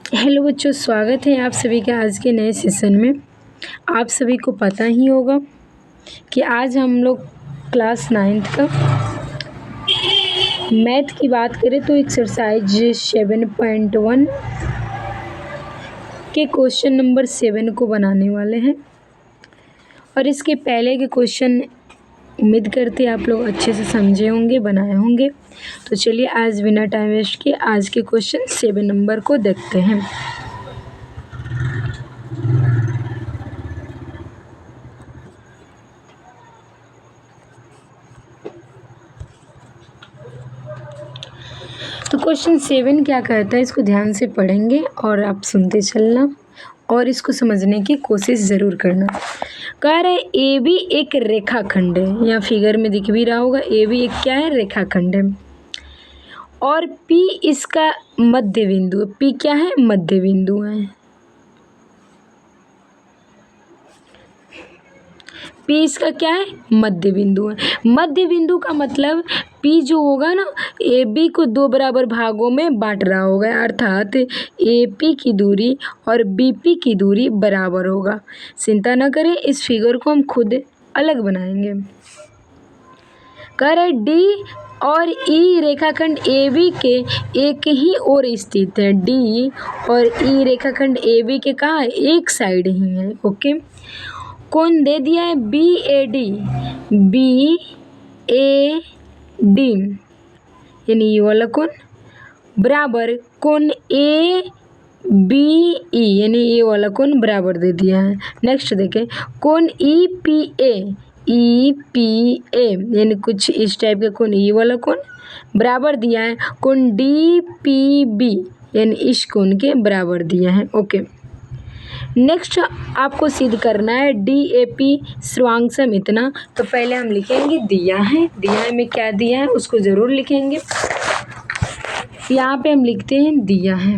Hello बच्चों, स्वागत है आप सभी का आज के नए सेशन में। आप सभी को पता ही होगा कि आज हम लोग क्लास 9th का मैथ की बात करें तो एक्सरसाइज 7.1 के क्वेश्चन नंबर 7 को बनाने वाले हैं। और इसके पहले के क्वेश्चन उम्मीद करते हैं आप लोग अच्छे से समझे होंगे, बनाए होंगे। तो चलिए आज बिना टाइम वेस्ट किए आज के क्वेश्चन 7 नंबर को देखते हैं। तो क्वेश्चन 7 क्या कहता है, इसको ध्यान से पढ़ेंगे और आप सुनते चलना और इसको समझने की कोशिश ज़रूर करना। कह रहे ए बी एक रेखाखंड है, यहाँ फिगर में दिख भी रहा होगा। ए बी एक क्या है, रेखाखंड है। और पी इसका मध्य बिंदु है। पी क्या है, मध्य बिंदु है। पी इसका क्या है, मध्य बिंदु है। मध्य बिंदु का मतलब पी जो होगा ना, ए बी को दो बराबर भागों में बांट रहा होगा, अर्थात ए पी की दूरी और बी पी की दूरी बराबर होगा। चिंता न करें, इस फिगर को हम खुद अलग बनाएंगे। कह रहे डी और ई रेखाखंड ए बी के एक ही ओर स्थित है। डी और ई रेखाखंड ए बी के कहाँ है, एक साइड ही है। ओके, कौन दे दिया है, B A D. B A D यानी ये वाला कौन बराबर कौन ए बी ई यानी ये वाला कौन बराबर दे दिया है। नेक्स्ट देखें, कौन ई पी ए यानी कुछ इस टाइप का कौन ये वाला कौन बराबर दिया है। कौन डी पी बी यानी इस कोण के बराबर दिया है। ओके, नेक्स्ट आपको सिद्ध करना है डी ए पी सर्वांगसम इतना। तो पहले हम लिखेंगे दिया है। दिया है में क्या दिया है उसको ज़रूर लिखेंगे। यहाँ पे हम लिखते हैं दिया है,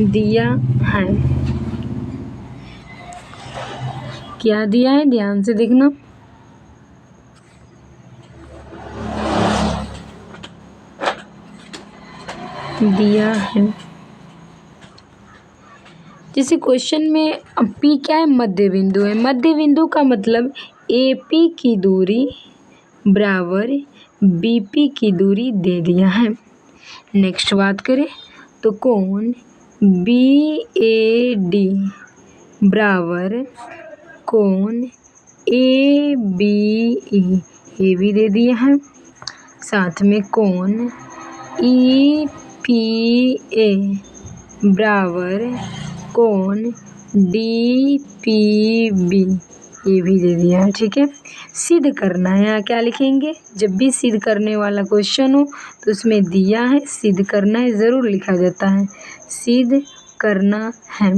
दिया है। क्या दिया है, ध्यान से देखना। दिया है। जैसे क्वेश्चन में पी क्या है, मध्य बिंदु है। मध्य बिंदु का मतलब ए पी की दूरी बराबर बी पी की दूरी दे दिया है। नेक्स्ट बात करें तो कोण बी ए डी बराबर कोण ए बी ई ये भी दे दिया है। साथ में कोण ई पी ए बराबर कोण डी पी बी ये भी दे दिया है। ठीक है, सिद्ध करना है। यहाँ क्या लिखेंगे, जब भी सिद्ध करने वाला क्वेश्चन हो तो उसमें दिया है, सिद्ध करना है ज़रूर लिखा जाता है। सिद्ध करना है,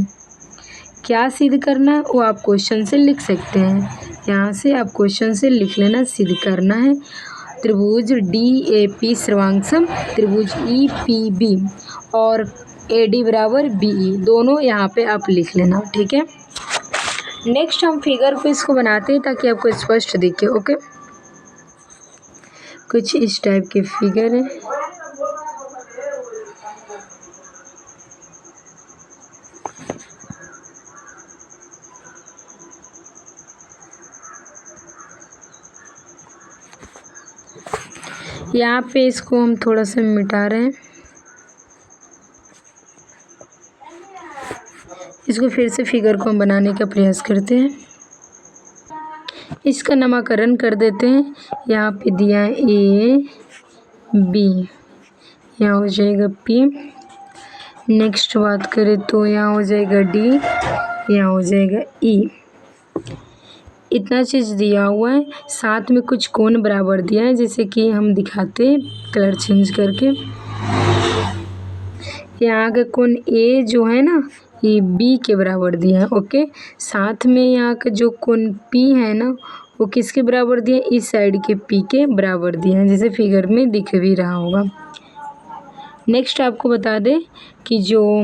क्या सिद्ध करना है वो आप क्वेश्चन से लिख सकते हैं। यहाँ से आप क्वेश्चन से लिख लेना, सिद्ध करना है त्रिभुज डी ए पी सर्वांगसम त्रिभुज ई पी बी और ए डी बराबर बी ई, दोनों यहाँ पे आप लिख लेना। ठीक है, नेक्स्ट हम फिगर को इसको बनाते हैं ताकि आपको स्पष्ट दिखे। ओके, कुछ इस टाइप के फिगर है। यहाँ पे इसको हम थोड़ा सा मिटा रहे हैं, इसको फिर से फिगर को हम बनाने का प्रयास करते हैं। इसका नामकरण कर देते हैं। यहाँ पे दिया है ए बी, यहाँ हो जाएगा पी। नेक्स्ट बात करें तो यहाँ हो जाएगा डी, यहाँ हो जाएगा ई। इतना चीज़ दिया हुआ है, साथ में कुछ कोण बराबर दिया है, जैसे कि हम दिखाते हैं कलर चेंज करके। यहाँ का कोण ए जो है ना ये बी के बराबर दिया है। ओके, साथ में यहाँ का जो कोण पी है ना वो किसके बराबर दिया है, इस साइड के पी के बराबर दिया है, जैसे फिगर में दिख भी रहा होगा। नेक्स्ट आपको बता दें कि जो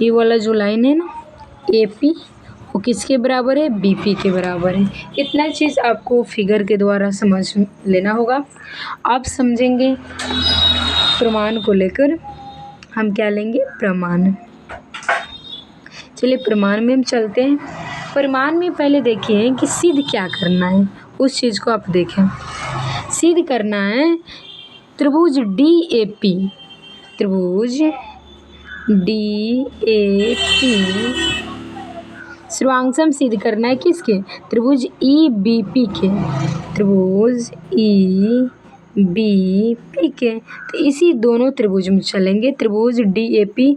ये वाला जो लाइन है ना ए पी वो किसके बराबर है, बी पी के बराबर है। इतना चीज़ आपको फिगर के द्वारा समझ लेना होगा। आप समझेंगे प्रमाण को लेकर हम क्या लेंगे, प्रमाण। चलिए प्रमाण में हम चलते हैं। प्रमाण में पहले देखिए कि सिद्ध क्या करना है, उस चीज़ को आप देखें। सिद्ध करना है त्रिभुज DAP, त्रिभुज DAP सर्वांगसम सिद्ध करना है किसके, त्रिभुज EBP के, त्रिभुज EBP के। तो इसी दोनों त्रिभुज में चलेंगे, त्रिभुज DAP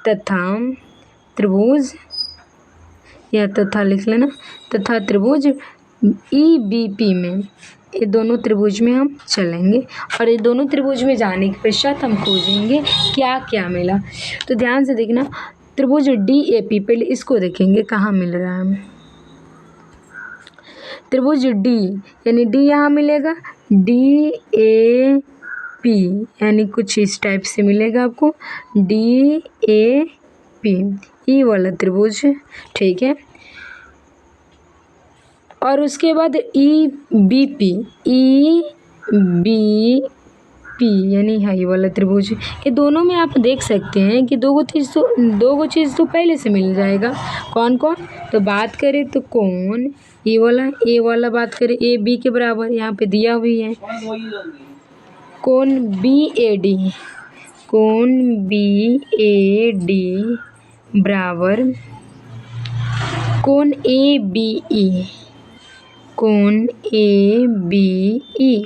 तथा त्रिभुज, या तथा लिख लेना, तथा त्रिभुज EBP में, ये दोनों त्रिभुज में हम चलेंगे। और ये दोनों त्रिभुज में जाने के पश्चात हम खोजेंगे क्या क्या मिला। तो ध्यान से देखना, त्रिभुज DAP, पहले इसको देखेंगे कहाँ मिल रहा है। त्रिभुज D यानी D यहाँ मिलेगा, DAP यानी कुछ इस टाइप से मिलेगा आपको, DAP ये वाला त्रिभुज, ठीक है। और उसके बाद EBP यानी हाई वाला त्रिभुज। ये दोनों में आप देख सकते हैं कि दो गो चीज़ तो पहले से मिल जाएगा। कौन कौन, तो बात करें तो कौन ए वाला बात करें AB के बराबर, यहाँ पे दिया हुई है। कौन BAD, कौन BAD बराबर कौन ABE, कौन ABE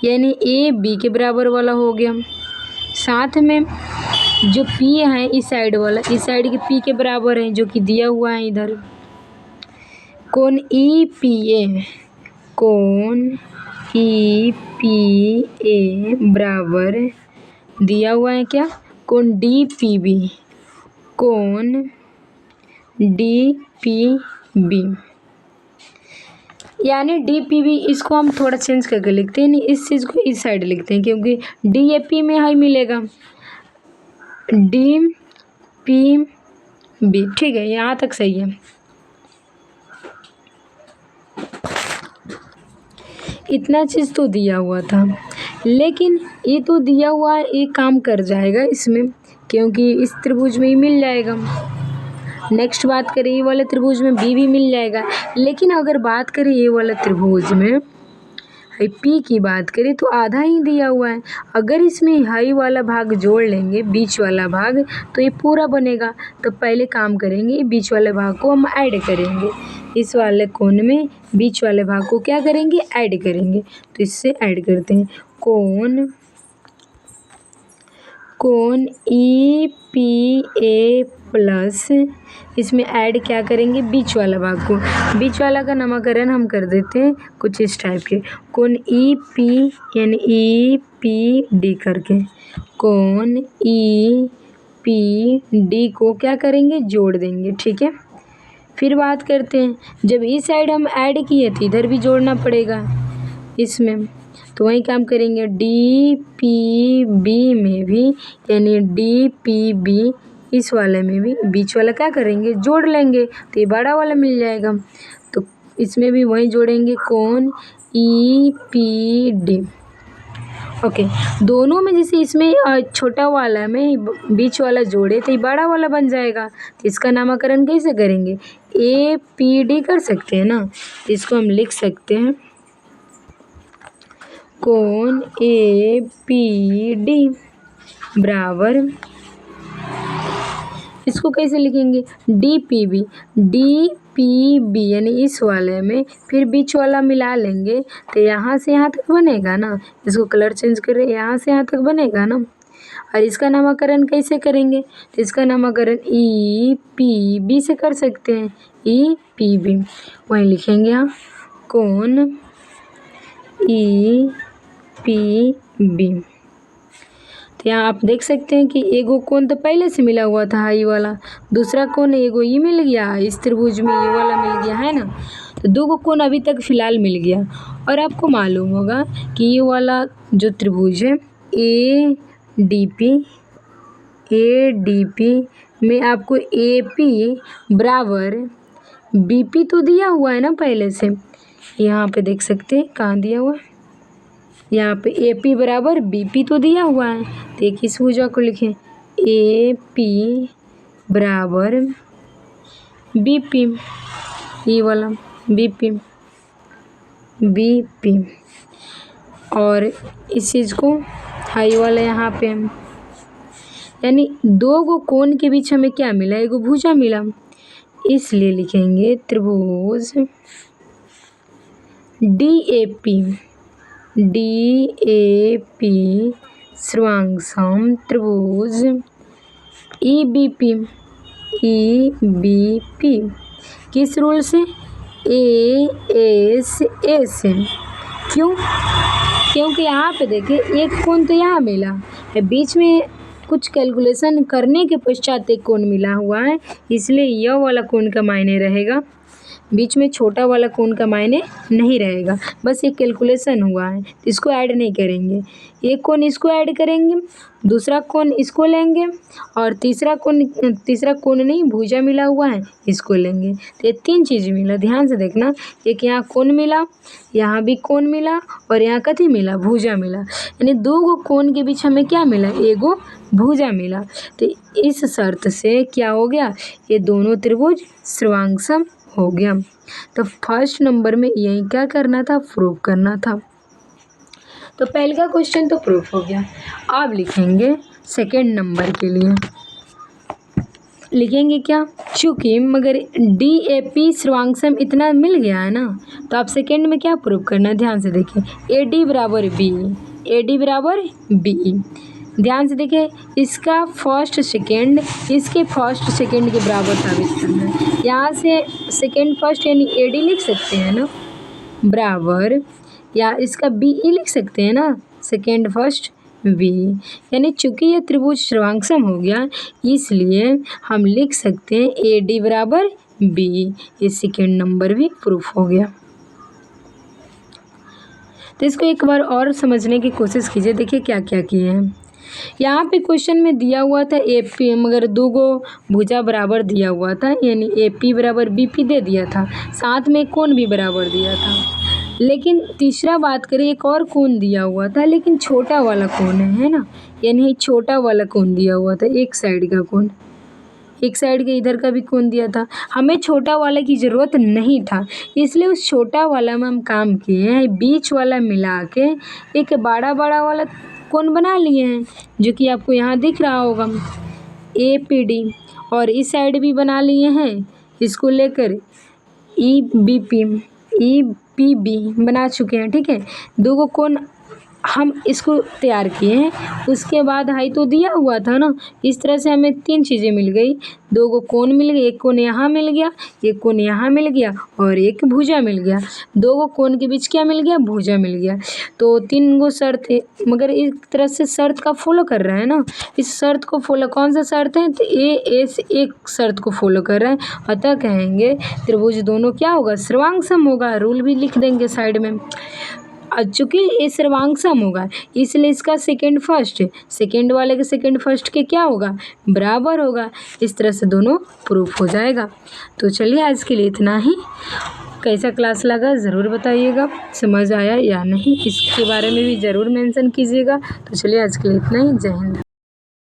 यानी AB के बराबर वाला हो गया। साथ में जो P है इस साइड वाला, इस साइड के P के बराबर है, जो कि दिया हुआ है इधर। कौन EPA, कौन EPA बराबर दिया हुआ है क्या, कौन DPB, कौन DPB यानी DPB। इसको हम थोड़ा चेंज करके लिखते हैं, नहीं इस चीज़ को इस साइड लिखते हैं, क्योंकि DAP में हाई मिलेगा, DPB, ठीक है, यहाँ तक सही है। इतना चीज़ तो दिया हुआ था, लेकिन ये तो दिया हुआ एक काम कर जाएगा इसमें, क्योंकि इस त्रिभुज में ही मिल जाएगा। नेक्स्ट बात करें ये वाले त्रिभुज में B भी मिल जाएगा। लेकिन अगर बात करें ये वाला त्रिभुज में P की बात करें तो आधा ही दिया हुआ है। अगर इसमें हाई वाला भाग जोड़ लेंगे, बीच वाला भाग, तो ये पूरा बनेगा। तो पहले काम करेंगे, बीच वाले भाग को हम ऐड करेंगे, इस वाले कोण में बीच वाले भाग को क्या करेंगे, ऐड करेंगे। तो इससे ऐड करते हैं, कौन EPA प्लस, इसमें ऐड क्या करेंगे, बीच वाला भाग को। बीच वाला का नामकरण हम कर देते हैं कुछ इस टाइप के, कौन EP यानी EPD करके, कौन EPD को क्या करेंगे, जोड़ देंगे, ठीक है। फिर बात करते हैं, जब इस साइड हम ऐड किए तो इधर भी जोड़ना पड़ेगा इसमें, तो वही काम करेंगे। DPB में भी यानी DPB इस वाले में भी बीच वाला क्या करेंगे, जोड़ लेंगे, तो ये बड़ा वाला मिल जाएगा। तो इसमें भी वही जोड़ेंगे, कौन EPD, ओके। दोनों में जैसे इसमें छोटा वाला में बीच वाला जोड़े तो ये बड़ा वाला बन जाएगा। तो इसका नामकरण कैसे करेंगे, APD कर सकते हैं ना। तो इसको हम लिख सकते हैं, कौन APD बराबर, इसको कैसे लिखेंगे, DPB यानी इस वाले में फिर बीच वाला मिला लेंगे, तो यहाँ से यहाँ तक बनेगा ना। इसको कलर चेंज करें, यहाँ से यहाँ तक बनेगा ना। और इसका नामकरण कैसे करेंगे, तो इसका नामकरण EPB से कर सकते हैं, EPB वहीं लिखेंगे यहाँ, कौन EPB। तो यहाँ आप देख सकते हैं कि एगो कोण तो पहले से मिला हुआ था हाई वाला, दूसरा कोण एगो ये मिल गया, इस त्रिभुज में ये वाला मिल गया है ना। तो दो गो कोण अभी तक फिलहाल मिल गया। और आपको मालूम होगा कि ये वाला जो त्रिभुज है ADP में आपको AP बराबर BP तो दिया हुआ है ना पहले से, यहाँ पे देख सकते हैं कहाँ दिया हुआ है, यहाँ पे ए पी बराबर बी पी तो दिया हुआ है, तो एक इस भुजा को लिखें ए पी बराबर बी पी, ये वाला बी पी और इस चीज़ को हाई वाला यहाँ पे, यानी दो गो कोण के बीच हमें क्या मिला, एगो भुजा मिला, इसलिए लिखेंगे त्रिभुज डी ए पी सर्वांगसम त्रिभुज ई बी पी किस रूल से, ए एस ए से। क्यों? क्योंकि यहाँ पे देखिए एक कोण तो यहाँ मिला है, बीच में कुछ कैलकुलेशन करने के पश्चात एक कोण मिला हुआ है, इसलिए यह वाला कोण का मायने रहेगा, बीच में छोटा वाला कोण का मायने नहीं रहेगा। बस एक कैलकुलेशन हुआ है, इसको ऐड नहीं करेंगे, एक कोण इसको ऐड करेंगे, दूसरा कोण इसको लेंगे और तीसरा कोण नहीं भुजा मिला हुआ है इसको लेंगे। तो ये तीन चीज़ मिला, ध्यान से देखना, एक यहाँ कोण मिला, यहाँ भी कोण मिला और यहाँ कथी मिला, भुजा मिला, यानी दो गो कोण के बीच हमें क्या मिला, एगो भुजा मिला। तो इस शर्त से क्या हो गया, ये दोनों त्रिभुज सर्वांगसम हो गया। तो फर्स्ट नंबर में यही क्या करना था, प्रूफ करना था। तो पहले का क्वेश्चन तो प्रूफ हो गया। अब लिखेंगे सेकेंड नंबर के लिए, लिखेंगे क्या, चूँकि मगर डी ए पी सर्वांगसम इतना मिल गया है ना, तो आप सेकेंड में क्या प्रूफ करना, ध्यान से देखिए, ए डी बराबर बी, ध्यान से देखिए, इसका फर्स्ट सेकेंड इसके फर्स्ट सेकेंड के बराबर साबित करना है। यहाँ से सेकेंड फर्स्ट यानी ए डी लिख सकते हैं ना, बराबर, या इसका बी ई लिख सकते हैं ना, सेकेंड फर्स्ट बी, यानी चूंकि ये त्रिभुज सर्वांगसम हो गया इसलिए हम लिख सकते हैं ए डी बराबर बी। ये सेकेंड नंबर भी प्रूफ हो गया। तो इसको एक बार और समझने की कोशिश कीजिए, देखिए क्या क्या किए हैं। यहाँ पे क्वेश्चन में दिया हुआ था ए पी, मगर दो गो भुजा बराबर दिया हुआ था, यानी ए पी बराबर बी पी दे दिया था, साथ में कोण भी बराबर दिया था। लेकिन तीसरा बात करें, एक और कोण दिया हुआ था, लेकिन छोटा वाला कोण है ना, यानी छोटा वाला कोण दिया हुआ था, एक साइड का कोण, एक साइड के इधर का भी कोण दिया था। हमें छोटा वाला की ज़रूरत नहीं था, इसलिए उस छोटा वाला में हम काम किए हैं, बीच वाला मिला के एक बड़ा वाला कोण बना लिए हैं, जो कि आपको यहाँ दिख रहा होगा ए पी डी, और इस साइड भी बना लिए हैं, इसको लेकर ई पी बी बना चुके हैं। ठीक है, दो गो कोण हम इसको तैयार किए हैं, उसके बाद हाई तो दिया हुआ था ना, इस तरह से हमें तीन चीज़ें मिल गई, दो गो कोण मिल गई, एक कोण यहाँ मिल गया, एक कोण यहाँ मिल गया और एक भुजा मिल गया। दो गो कोण के बीच क्या मिल गया, भुजा मिल गया। तो तीन गो शर्त है, मगर एक तरह से शर्त का फॉलो कर रहा है ना, इस शर्त को फॉलो, कौन सा शर्त है, तो ए एस एक शर्त को फॉलो कर रहा है, अतः कहेंगे त्रिभुज दोनों क्या होगा, सर्वांगसम होगा। रूल भी लिख देंगे साइड में, चूँकि ये सर्वांगसम होगा इसलिए इसका सेकेंड फर्स्ट, सेकेंड वाले के सेकेंड फर्स्ट के क्या होगा, बराबर होगा। इस तरह से दोनों प्रूफ हो जाएगा। तो चलिए आज के लिए इतना ही। कैसा क्लास लगा ज़रूर बताइएगा, समझ आया या नहीं इसके बारे में भी ज़रूर मेंशन कीजिएगा। तो चलिए आज के लिए इतना ही, जय हिंद।